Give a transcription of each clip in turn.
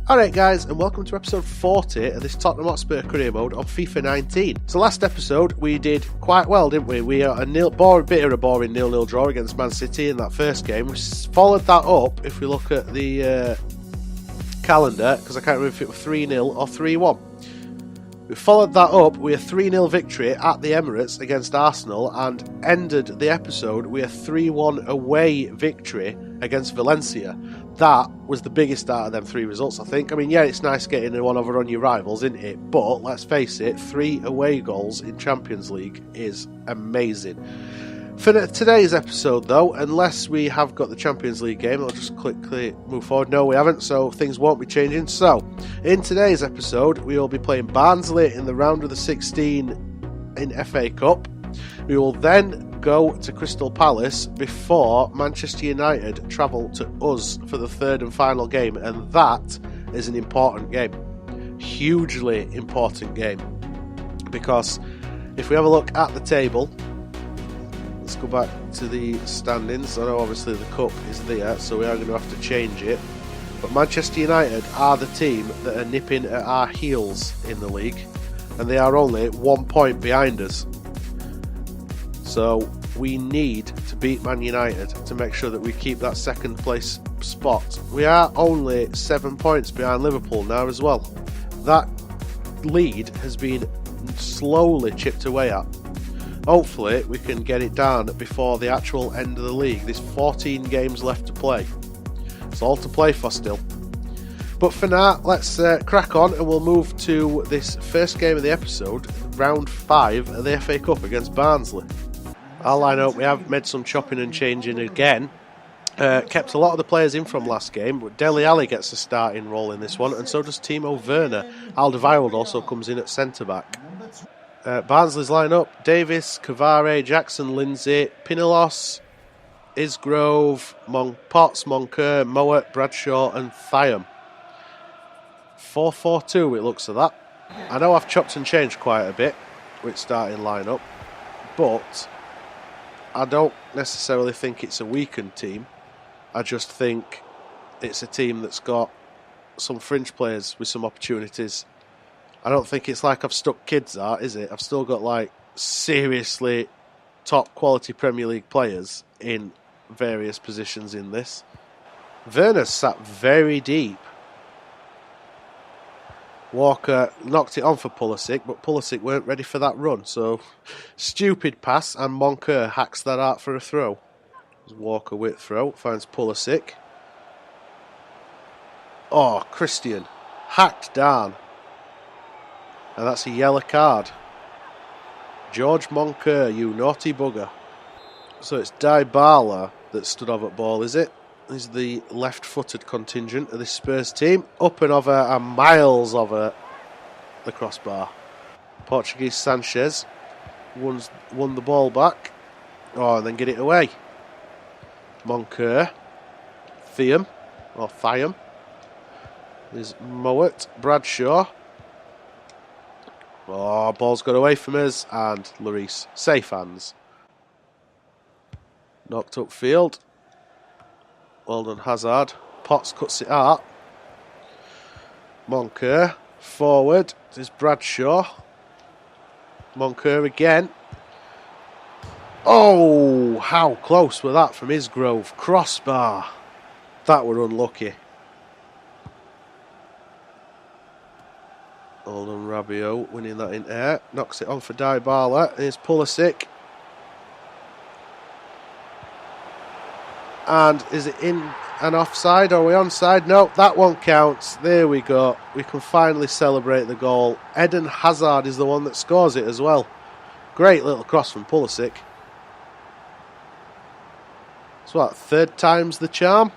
Alright guys, and welcome to episode 40 of this Tottenham Hotspur career mode on FIFA 19. So last episode we did quite well, didn't we? We had a bit of a boring 0-0 draw against Man City in that first game. We followed that up, if we look at the calendar, because I can't remember if it was 3-0 or 3-1. We followed that up with a 3-0 victory at the Emirates against Arsenal and ended the episode with a 3-1 away victory against Valencia. That was the biggest out of them three results, I think. I mean, yeah, it's nice getting a one over on your rivals, isn't it? But let's face it, 3 away goals in Champions League is amazing. For today's episode, though, unless we have got the Champions League game, I'll just quickly move forward. No, we haven't, so things won't be changing. So, in today's episode, we will be playing Barnsley in the round of the 16 in FA Cup. We will then go to Crystal Palace before Manchester United travel to us for the third and final game, and that is an important game. Hugely important game. Because if we have a look at the table, let's go back to the standings. I know obviously the cup is there, so we are going to have to change it. But Manchester United are the team that are nipping at our heels in the league, and they are only 1 point behind us. So we need to beat Man United to make sure that we keep that second place spot. We are only 7 points behind Liverpool now as well. That lead has been slowly chipped away at. Hopefully we can get it down before the actual end of the league. There's 14 games left to play. It's all to play for still. But for now, let's crack on and we'll move to this first game of the episode, round 5 of the FA Cup against Barnsley. Our lineup, we have made some chopping and changing again. Kept a lot of the players in from last game, but Dele Alli gets a starting role in this one, and so does Timo Werner. Alderweireld also comes in at centre-back. Barnsley's lineup: Davis, Cavare, Jackson, Lindsay, Pinalos, Isgrove, Potts, Moncur, Mowat, Bradshaw and Thiam. 4-4-2 it looks at that. I know I've chopped and changed quite a bit with starting lineup, but I don't necessarily think it's a weakened team. I just think it's a team that's got some fringe players with some opportunities. I don't think it's like I've stuck kids out, is it? I've still got like seriously top quality Premier League players in various positions in this. Werner's sat very deep. Walker knocked it on for Pulisic, but Pulisic weren't ready for that run, so stupid pass, and Moncur hacks that out for a throw. Walker with throw, finds Pulisic. Oh, Christian, hacked down. And that's a yellow card. George Moncur, you naughty bugger. So it's Dybala that stood over at ball, is it? Is the left-footed contingent of this Spurs team. Up and over and miles over the crossbar. Portuguese Sanchez won the ball back. Oh, and then get it away. Moncur. Thiam. There's Mowat. Bradshaw. Oh, ball's got away from us. And Lloris. Safe hands. Knocked upfield. Well done, Hazard. Potts cuts it out. Moncur. Forward. This is Bradshaw. Moncur again. Oh, how close were that from Isgrove. Crossbar. That were unlucky. Well done, Rabiot, winning that in air. Knocks it on for Dybala. Here's Pulisic. And is it in and offside? Are we onside? No, that one counts. There we go. We can finally celebrate the goal. Eden Hazard is the one that scores it as well. Great little cross from Pulisic. It's what, third time's the charm?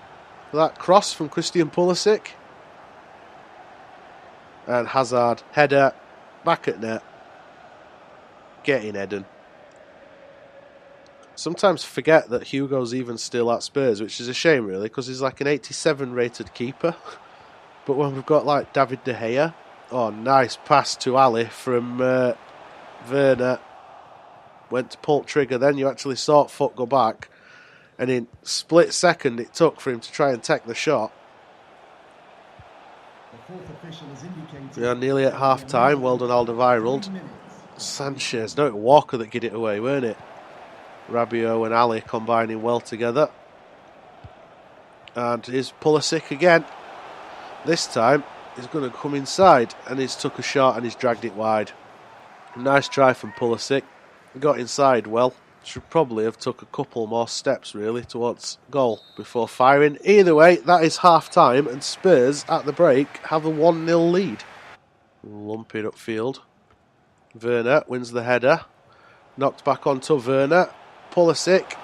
That cross from Christian Pulisic. And Hazard, header, back at net. Getting Eden. Sometimes forget that Hugo's even still at Spurs, which is a shame really, because he's like an 87 rated keeper. But when we've got like David De Gea, oh, nice pass to Ali from Werner. Went to pull trigger, then you actually saw foot go back, and in split second it took for him to try and take the shot. We are nearly at half time. Well done, Alderweireld. Sanchez, no, Walker that get it away, weren't it? Rabiot and Ali combining well together. And here's Pulisic again. This time he's going to come inside, and he's took a shot and he's dragged it wide. Nice try from Pulisic. He got inside well. Should probably have took a couple more steps really towards goal before firing. Either way, that is half time, and Spurs at the break have a 1-0 lead. Lumping upfield. Werner wins the header. Knocked back onto Werner. Pulisic.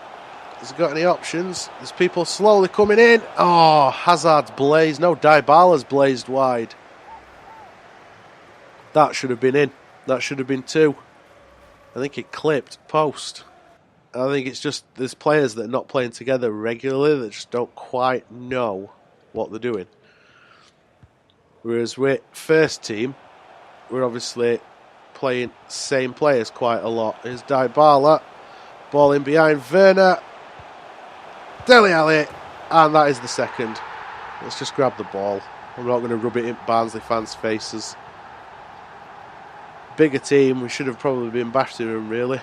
Has he got any options? There's people slowly coming in. Oh, Hazard's blazed. No, Dybala's blazed wide. That should have been in. That should have been 2. I think it clipped post. I think it's just there's players that are not playing together regularly that just don't quite know what they're doing. Whereas with first team, we're obviously playing same players quite a lot. Here's Dybala, ball in behind Werner, Dele Alli, and that is the second. Let's just grab the ball. I'm not going to rub it in Barnsley fans' faces. Bigger team, we should have probably been battering them really.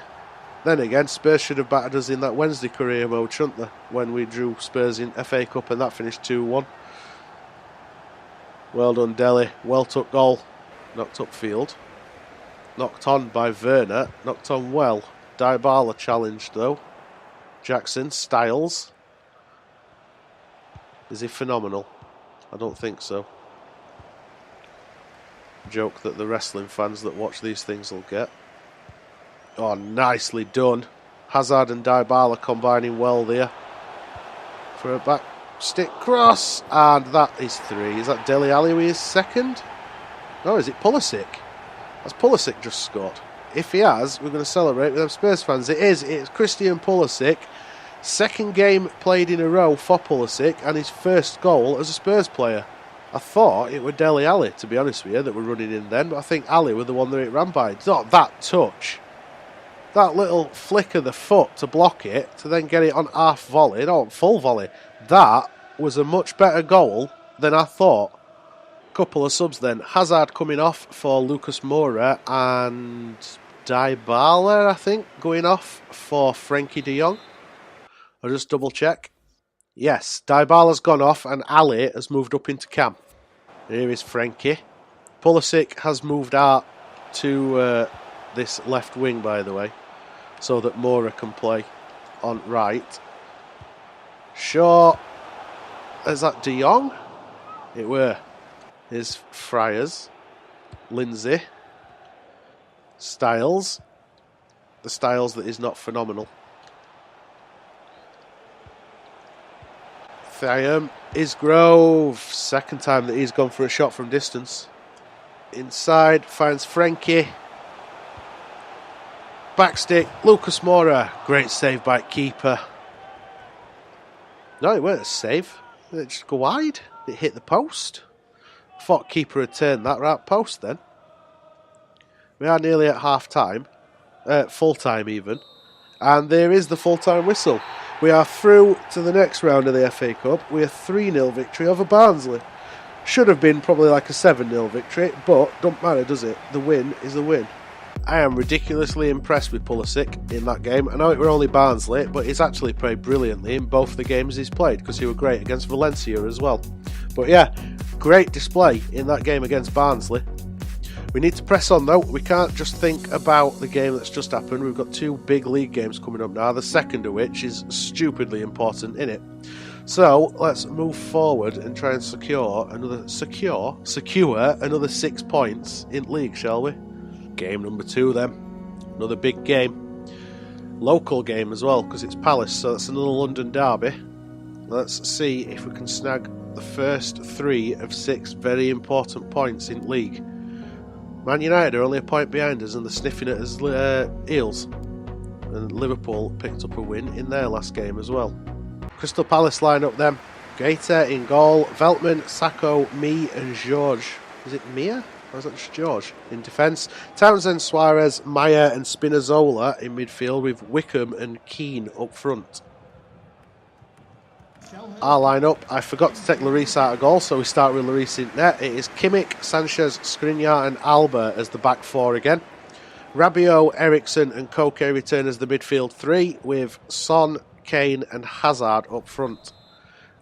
Then again, Spurs should have battered us in that Wednesday career mode, shouldn't they? When we drew Spurs in FA Cup and that finished 2-1. Well done, Dele. Well took goal. Knocked upfield. Knocked on by Werner. Knocked on well. Dybala challenged though. Jackson, Styles. Is he phenomenal? I don't think so. Joke that the wrestling fans that watch these things will get. Oh, nicely done. Hazard and Dybala combining well there. For a back stick cross. And that is 3. Is that Dele Alli with his second? No, is it Pulisic? Has Pulisic just scored? If he has, we're going to celebrate with them Spurs fans. It is. It's Christian Pulisic. Second game played in a row for Pulisic. And his first goal as a Spurs player. I thought it were Dele Alli, to be honest with you, that were running in then. But I think Ali were the one that it ran by. It's not that touch. That little flick of the foot to block it, to then get it on half volley, no, full volley. That was a much better goal than I thought. Couple of subs then. Hazard coming off for Lucas Moura and Dybala, I think, going off for Frenkie de Jong. I'll just double check. Yes, Dybala's gone off and Ali has moved up into cam. Here is Frenkie. Pulisic has moved out to this left wing, by the way, so that Moura can play on right. Shaw. Is that de Jong? It were. Here's Friars. Lindsay. Styles. The Styles that is not phenomenal. Thiam. Isgrove. Second time that he's gone for a shot from distance. Inside. Finds Frenkie. Backstick, Lucas Moura. Great save by keeper. No, it weren't a save. Did it just go wide? It hit the post. I thought keeper had turned that right post then. We are nearly at half time. Full time even. And there is the full time whistle. We are through to the next round of the FA Cup. We are 3-0 victory over Barnsley. Should have been probably like a 7-0 victory, but don't matter, does it? The win is the win. I am ridiculously impressed with Pulisic in that game. I know it were only Barnsley, but he's actually played brilliantly in both the games he's played, because he were great against Valencia as well. But yeah, great display in that game against Barnsley. We need to press on though. We can't just think about the game that's just happened. We've got 2 big league games coming up now, the second of which is stupidly important, innit? So let's move forward and try and secure another 6 points in league, shall we? Game number 2 then. Another big game. Local game as well, because it's Palace, so that's another London derby. Let's see if we can snag the first 3 of 6 very important points in league. Man United are only a point behind us and they're sniffing at us heels. And Liverpool picked up a win in their last game as well. Crystal Palace line up then. Gaeta in goal, Veltman, Sacco, Me and George. Is it Mia? Or is that just George? In defence, Townsend, Suarez, Maya and Spinazzola in midfield with Wickham and Keane up front. Our line-up, I forgot to take Lloris out of goal, so we start with Lloris in net. It is Kimmich, Sanchez, Skriniar and Alba as the back four again. Rabiot, Ericsson and Koke return as the midfield three, with Son, Kane and Hazard up front.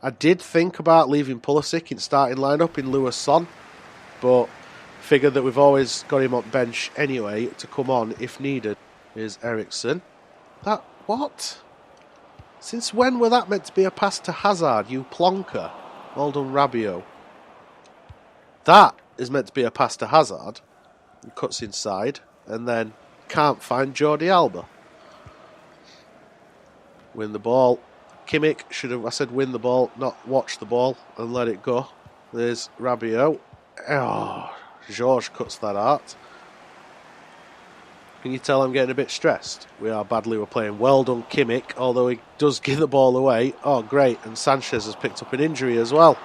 I did think about leaving Pulisic in starting line-up in lieu of Son, but figured that we've always got him on bench anyway to come on if needed. Here's Ericsson. That, what? Since when were that meant to be a pass to Hazard, you plonker? Well done, Rabiot. That is meant to be a pass to Hazard. He cuts inside and then can't find Jordi Alba. Win the ball. Kimmich should have, I said win the ball, not watch the ball and let it go. There's Rabiot. Oh, George cuts that out. Can you tell I'm getting a bit stressed? We are badly, we're playing. Well done, Kimmich, although he does give the ball away. Oh, great, and Sanchez has picked up an injury as well.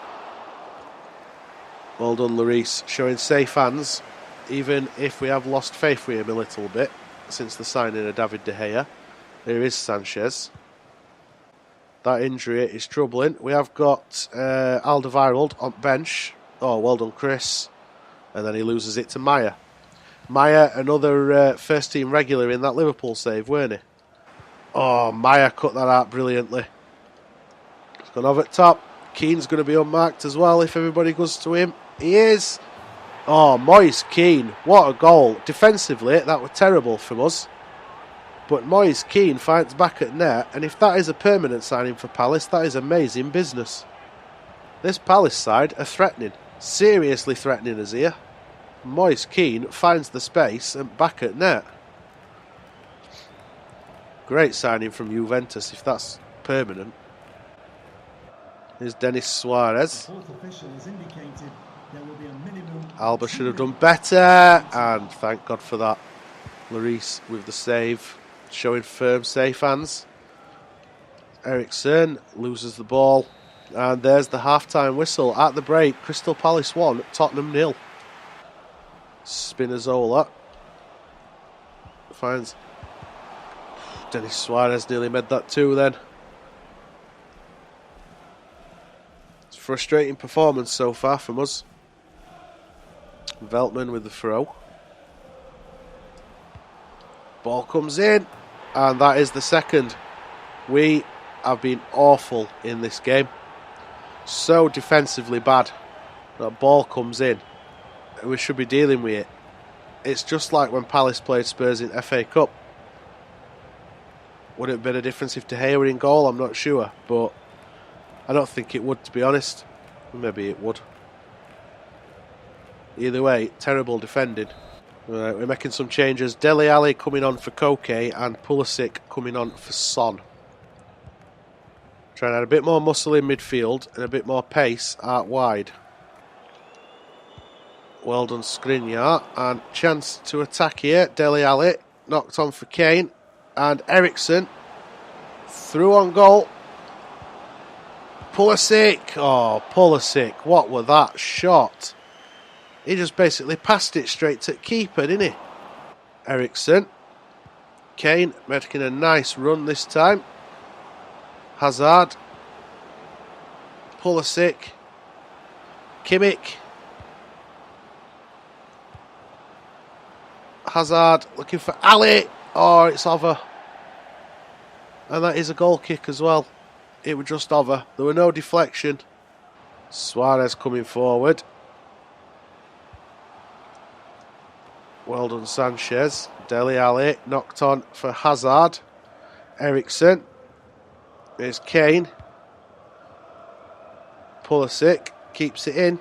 Well done, Lloris, showing safe hands, even if we have lost faith with him a little bit since the signing of David De Gea. Here is Sanchez. That injury is troubling. We have got Alderweireld on bench. Oh, well done, Chris. And then he loses it to Maya. Maya, another first-team regular in that Liverpool save, weren't he? Oh, Maya cut that out brilliantly. It's gone over at top. Keane's going to be unmarked as well if everybody goes to him. He is. Oh, Moise Keane. What a goal. Defensively, that was terrible from us. But Moise Keane fights back at net, and if that is a permanent signing for Palace, that is amazing business. This Palace side are threatening. Seriously threatening us here. Moise Keane finds the space and back at net. Great signing from Juventus if that's permanent. Here's Denis Suarez. Alba should have done better, and thank God for that. Lloris with the save, showing firm, safe hands. Ericsson loses the ball, and there's the half-time whistle. At the break, Crystal Palace 1, Tottenham 0. Spinazzola finds Denis Suarez, nearly made that too then. It's a frustrating performance so far from us. Veltman with the throw. Ball comes in, and that is the second. We have been awful in this game. So defensively bad. That ball comes in. We should be dealing with it. It's just like when Palace played Spurs in FA Cup. Would it have been a difference if De Gea were in goal? I'm not sure, but I don't think it would, to be honest. Maybe it would. Either way, terrible defending. Right, we're making some changes. Dele Alli coming on for Koke and Pulisic coming on for Son. Trying to add a bit more muscle in midfield and a bit more pace out wide. Well done, Skriniar, and chance to attack here. Dele Alli knocked on for Kane, and Ericsson through on goal. Pulisic, oh Pulisic, what were that shot? He just basically passed it straight to keeper, didn't he? Ericsson, Kane making a nice run this time. Hazard, Pulisic, Kimmich. Hazard looking for Ali. Oh, it's over. And that is a goal kick as well. It was just over. There were no deflection. Suarez coming forward. Well done, Sanchez. Dele Alli knocked on for Hazard. Ericsson. There's Kane. Pulisic keeps it in.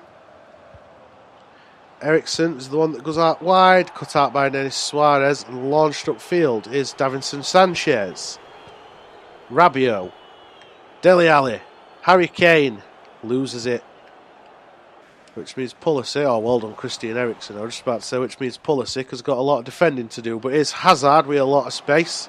Ericsson is the one that goes out wide, cut out by Denis Suarez and launched upfield is Davinson Sanchez. Rabiot, Dele Alli, Harry Kane loses it, which means Pulisic, oh well done Christian Eriksen, I was just about to say, which means Pulisic has got a lot of defending to do, but here's Hazard with a lot of space.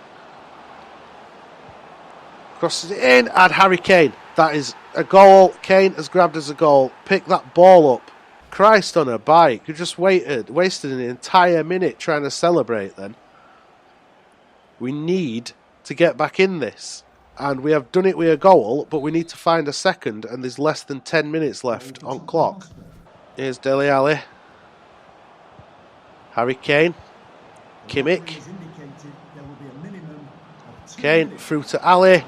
Crosses it in, and Harry Kane. That is a goal. Kane has grabbed as a goal. Pick that ball up. Christ on a bike. You just wasted an entire minute trying to celebrate then. We need to get back in this. And we have done it with a goal, but we need to find a second, and there's less than 10 minutes left on clock. Here's Dele Alli. Harry Kane. Kimmich. Kane through to Ali.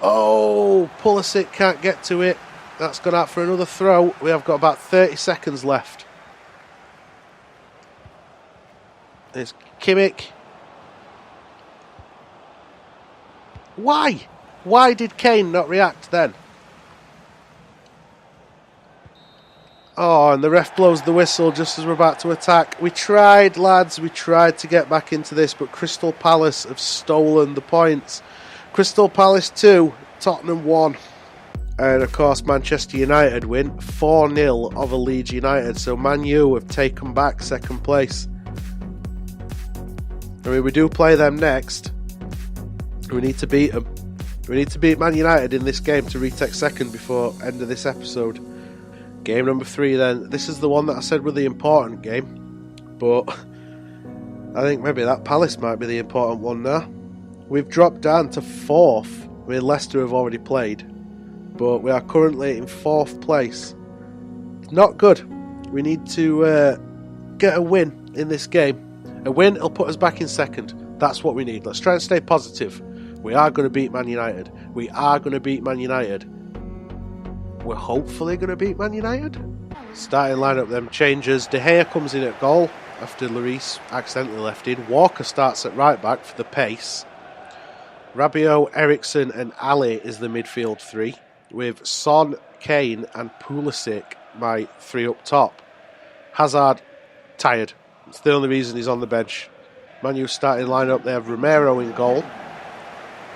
Oh, Pulisic can't get to it. That's gone out for another throw. We have got about 30 seconds left. There's Kimmich. Why? Why did Kane not react then? Oh, and the ref blows the whistle just as we're about to attack. We tried, lads. We tried to get back into this, but Crystal Palace have stolen the points. Crystal Palace 2, Tottenham 1. And, of course, Manchester United win 4-0 over Leeds United. So Man U have taken back second place. I mean, we do play them next. We need to beat them. We need to beat Man United in this game to retake second before end of this episode. Game number 3 then. This is the one that I said was the important game. But I think maybe that Palace might be the important one now. We've dropped down to 4th. I mean, Leicester have already played. But we are currently in 4th place. Not good. We need to get a win in this game. A win will put us back in second. That's what we need. Let's try and stay positive. We are going to beat Man United. We are going to beat Man United. We're hopefully going to beat Man United. Starting lineup them changes. De Gea comes in at goal after Lloris accidentally left in. Walker starts at right back for the pace. Rabiot, Eriksen and Ali is the midfield 3. With Son, Kane and Pulisic, my 3 up top. Hazard, tired. It's the only reason he's on the bench. Man U starting lineup, they have Romero in goal.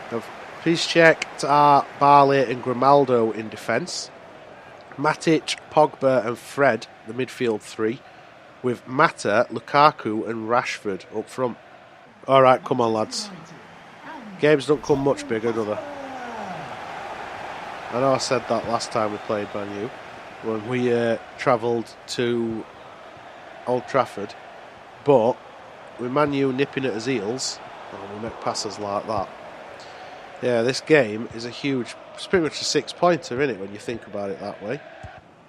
They have Piszczek, Tar, Barley and Grimaldo in defence. Matic, Pogba and Fred, the midfield 3. With Mata, Lukaku and Rashford up front. Alright, come on lads. Games don't come much bigger, do they? I know I said that last time we played Man U, when we travelled to Old Trafford, but with Man U nipping at his heels, we make passes like that. Yeah, this game is a huge, it's pretty much a 6-pointer, isn't it, when you think about it that way.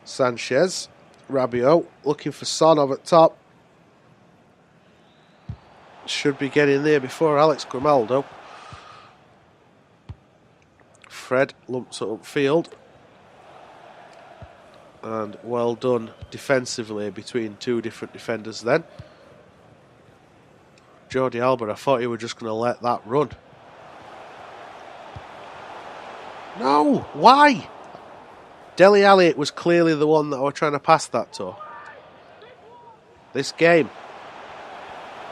Sanchez, Rabiot, looking for Son over at top. Should be getting there before Alex Grimaldo. Fred lumps it upfield. And well done defensively between 2 different defenders then. Jordi Alba, I thought you were just going to let that run. No, why? Dele Alli was clearly the one that I was trying to pass that to. This game,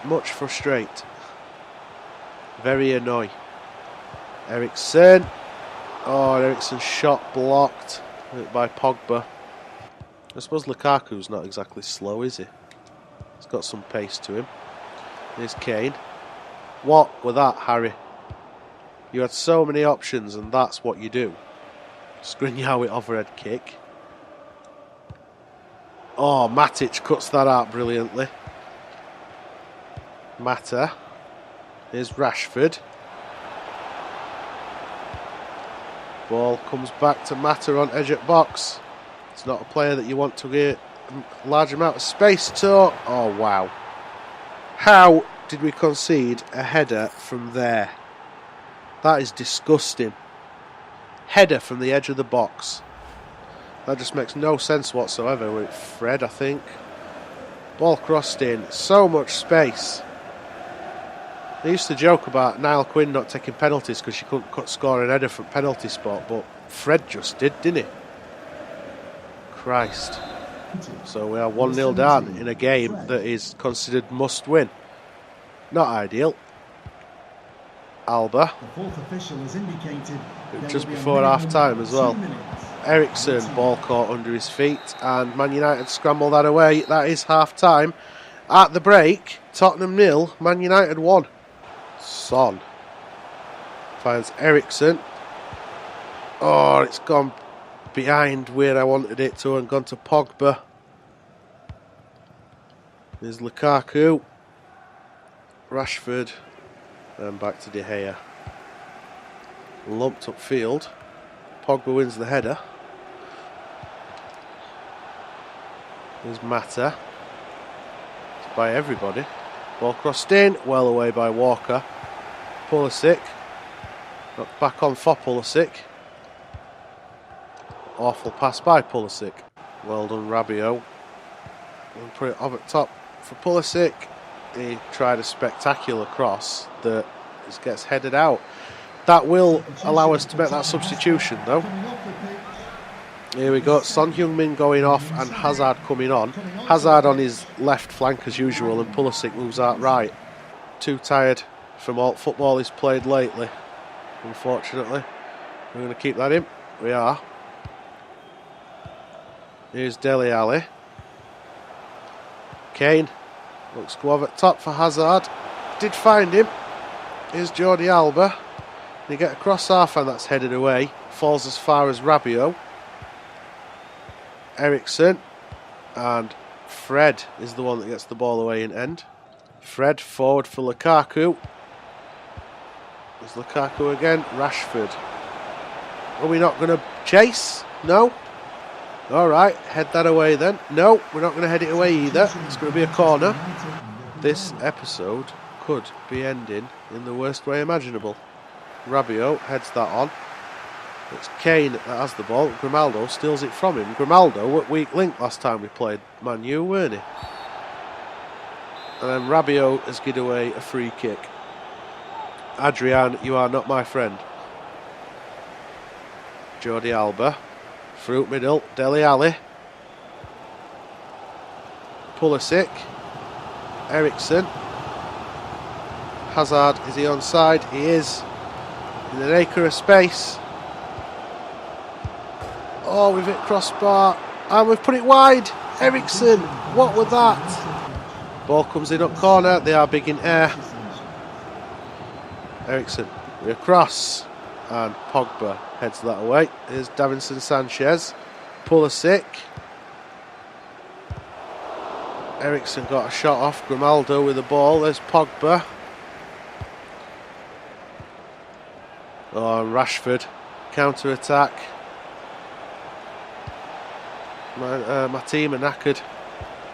much frustrate. Very annoying. Eriksen. Oh, Eriksen's shot blocked by Pogba. I suppose Lukaku's not exactly slow, is he? He's got some pace to him. Here's Kane. What with that, Harry? You had so many options and that's what you do. Skriniar overhead kick. Oh, Matic cuts that out brilliantly. Mata. Here's Rashford. Ball comes back to Mata on edge at box. It's not a player that you want to get a large amount of space to. Oh, wow. How did we concede a header from there? That is disgusting. Header from the edge of the box. That just makes no sense whatsoever with Fred, I think. Ball crossed in. So much space. They used to joke about Niall Quinn not taking penalties because she couldn't score an header from penalty spot, but Fred just did, didn't he? Christ. So we are 1-0 down in a game that is considered must win. Not ideal. Alba. Just before half time as well. Eriksen, ball caught under his feet, and Man United scramble that away. That is half time. At the break, Tottenham 0, Man United 1. Son finds Eriksen. Oh, it's gone behind where I wanted it to and gone to Pogba. There's Lukaku. Rashford. And back to De Gea. Lumped upfield. Pogba wins the header. There's Mata. It's by everybody. Ball crossed in, well away by Walker. Pulisic. Knocked back on for Pulisic. Awful pass by Pulisic. Well done, Rabiot. And put it up at top for Pulisic. He tried a spectacular cross that gets headed out. That will allow us to make that substitution though. Here we go, Son Heung-min going off and Hazard coming on. Hazard on his left flank as usual and Pulisic moves out right. Too tired from all football he's played lately, unfortunately. We're going to keep that in. We are. Here's Dele Alli. Kane looks to go over at top for Hazard. Did find him. Here's Jordi Alba. You get a cross half and that's headed away. Falls as far as Rabiot. Eriksen. And Fred is the one that gets the ball away in end. Fred forward for Lukaku. There's Lukaku again. Rashford. Are we not going to chase? No? Alright, head that away then. No, we're not going to head it away either. It's going to be a corner. This episode could be ending in the worst way imaginable. Rabiot heads that on. It's Kane that has the ball. Grimaldo steals it from him. Grimaldo at weak link last time we played Man U, weren't he? And then Rabiot has given away a free kick. Adrian, you are not my friend. Jordi Alba. Through middle. Dele Alli. Pulisic. Eriksen. Hazard, is he onside? He is. In an acre of space. Oh, we've hit crossbar. And we've put it wide. Eriksen, what was that? Ball comes in up corner. They are big in air. Eriksen, we're across. And Pogba heads that away. Here's Davinson Sanchez. Pulisic. Eriksen got a shot off. Grimaldo with the ball. There's Pogba. Oh, Rashford. Counter-attack. My team are knackered.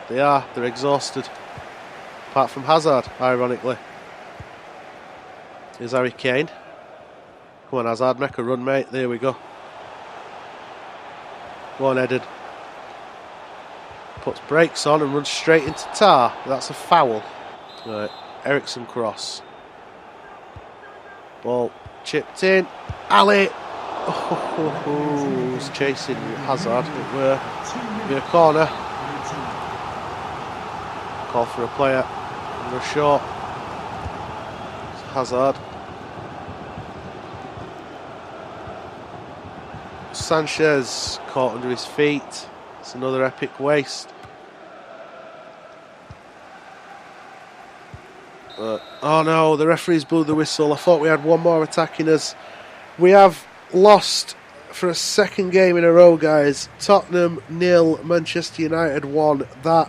They are. They're exhausted. Apart from Hazard, ironically. Here's Harry Kane. Come on, Hazard, make a run, mate. There we go. Go on, Eden. Puts brakes on and runs straight into Tar. That's a foul. Right, Eriksen cross. Ball chipped in. Ali. Oh, he's chasing Hazard. It were be a corner. Call for a player. Under a short. It's Hazard. Sanchez caught under his feet. It's another epic waste. Oh no, the referees blew the whistle. I thought we had one more attacking us. We have lost for a second game in a row, guys. Tottenham 0, Manchester United 1. That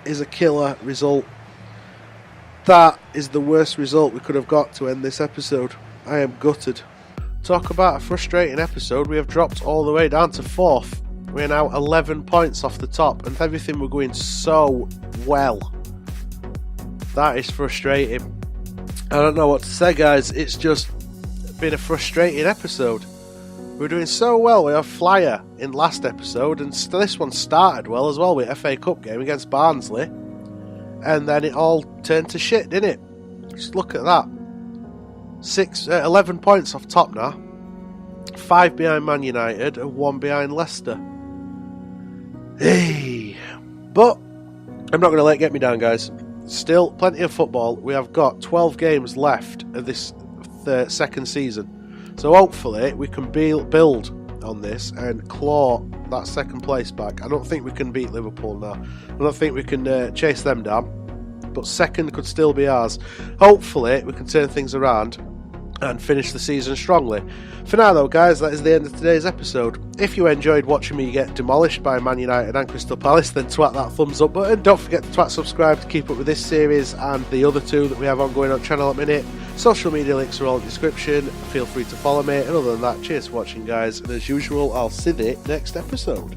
is a killer result. That is the worst result we could have got to end this episode. I am gutted. Talk about a frustrating episode. We have dropped all the way down to 4th. We're now 11 points off the top, and everything we're going so well. That is frustrating. I don't know what to say, guys. It's just been a frustrating episode. We were doing so well with our flyer in last episode, and this one started well as well with FA Cup game against Barnsley, and then it all turned to shit, didn't it? Just look at that. 11 points off top now. 5 behind Man United and 1 behind Leicester. Hey, but I'm not going to let it get me down, guys. Still plenty of football. We have got 12 games left of this second season, so hopefully we can build on this and claw that second place back. I don't think we can beat Liverpool now. I don't think we can chase them down, but second could still be ours. Hopefully we can turn things around and finish the season strongly. For now though guys, that is the end of today's episode. If you enjoyed watching me get demolished by Man United and Crystal Palace, then twat that thumbs up button. Don't forget to twat subscribe to keep up with this series and the other two that we have ongoing on channel at the minute. Social media links are all in the description, feel free to follow me, and other than that, cheers for watching guys, and as usual I'll see you next episode.